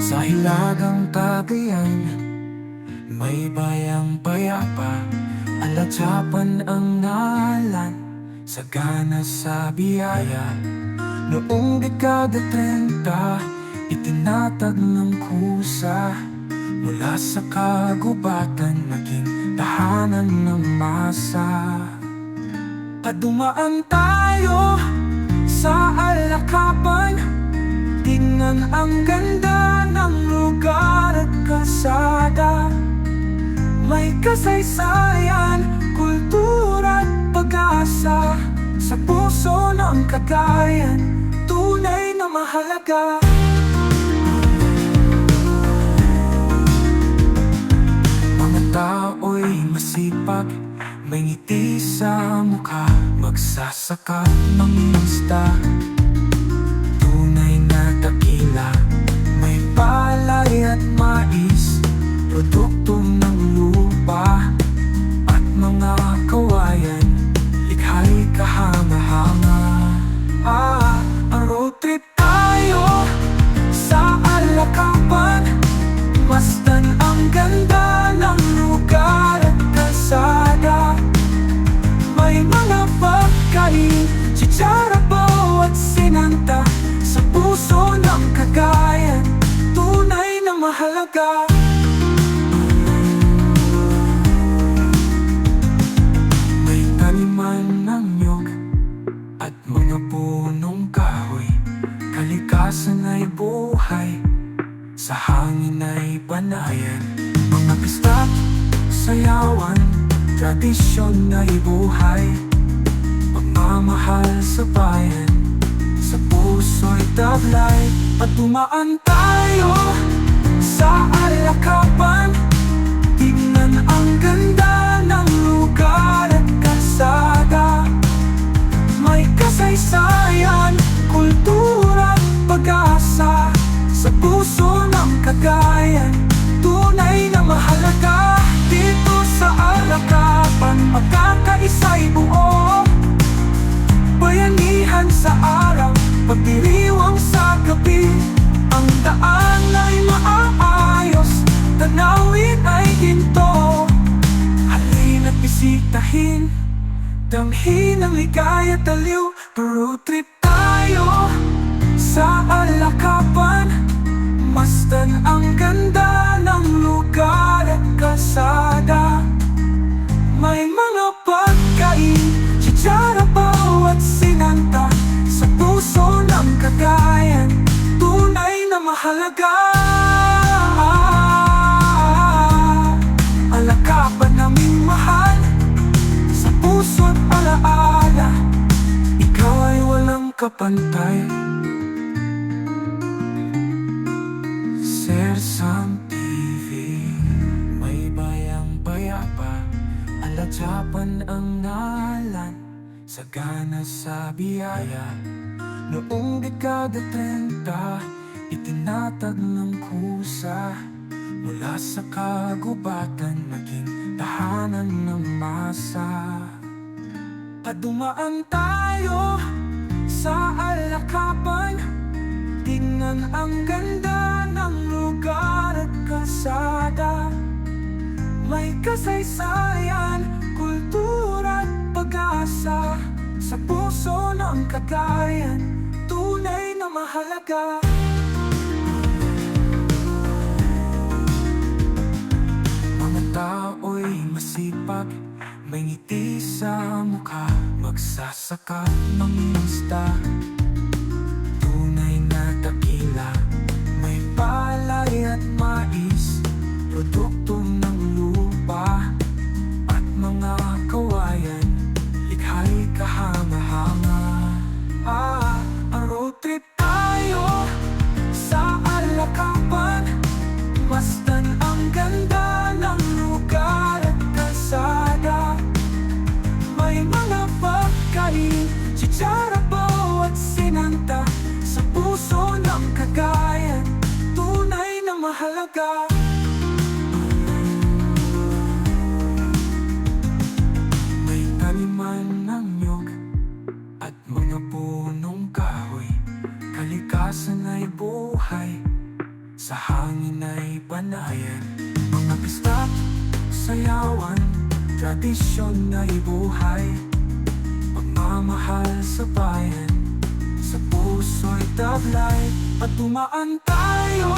Sa hilagang Cagayan, may bayang payapa, alatsapan ang ngalan, sagana sa biyaya. Noong dekada 30, itinatag ng kusa, mula sa kagubatan naging tahanan ng masa. Padumaan tayo sa Alakapan, tingnan ang ganda ng lugar at kalsada. May kasaysayan, kultura at pag-asa, sa puso ng Cagayan, tunay na mahalaga. Mga tao'y masipag, may ngiti sa mukha, magsasaka ng isda, tunay na dakila. May palay at mais, produkto ng lupa, at mga kawayan, likha'y kahanga-hanga. Ang road trip tayo sa Alakapan, masdan ang ganda ng lugar at kalsada. May mga pagkain, chicharabaw at sinanta, sa puso ng Cagayan, tunay na mahalaga. May taniman ng nyog at mga punong kahoy, kalikasan ay buhay, sa hangin ay banayan. Mga pista, sayawan, tradisyon ay buhay, pagmamahal sa bayan, sa puso'y taglay. Patumaan tayo sa Alakapan, tingnan ang ganda ng lugar at kalsada. May kasaysayan, kultura at pag-asa, sa puso ng Cagayan, tunay na mahalaga. Dito sa Alakapan, magkakaisa'y buo, bayanihan sa araw, pagdiriwang sa gabi. Ang daan ay maaayos, tanawin ay ginto. Halina't bisitahin, damhin ang ligaya at aliw. Road trip tayo sa Alakapan, masdan ang ganda ng lugar at kalsada. May mga pagkain, chicharabaw at sinanta, sa puso ng Cagayan, tunay na mahalaga. Alakapan naming mahal, sa puso at alaala, ikaw ay walang kapantay. Sersang TV, may bayang payapa, alatsapan ang ngalan, sagana sa biyaya. Noong dekada 30, itinatag ng kusa, mula sa kagubatan naging tahanan ng masa. Padumaan tayo sa Alakapan, tingnan ang ganda ng lugar at kalsada. May kasaysayan, kultura at pag-asa, sa puso ng Cagayan, tunay na mahalaga. Mga tao'y masipag, may ngiti sa mukha, magsasaka ng isda, tunay na dakila. May palay at mais, produkto ng lupa, at mga kawayan, likha'y kahanga-hanga. Ang road trip tayo sa Alakapan, masdan ang ganda ng lugar at kalsada. May mga pagkain, chicharabaw at sinanta, sa puso ng Cagayan, tunay na mahalaga. May taniman ng nyog at mga punong kahoy, kalikasan ay buhay, sa hangin ay banayan. Mga pista, sayawan, tradisyon ay buhay. Pagmamahal sa bayan, sa puso'y taglay. Patumaan tayo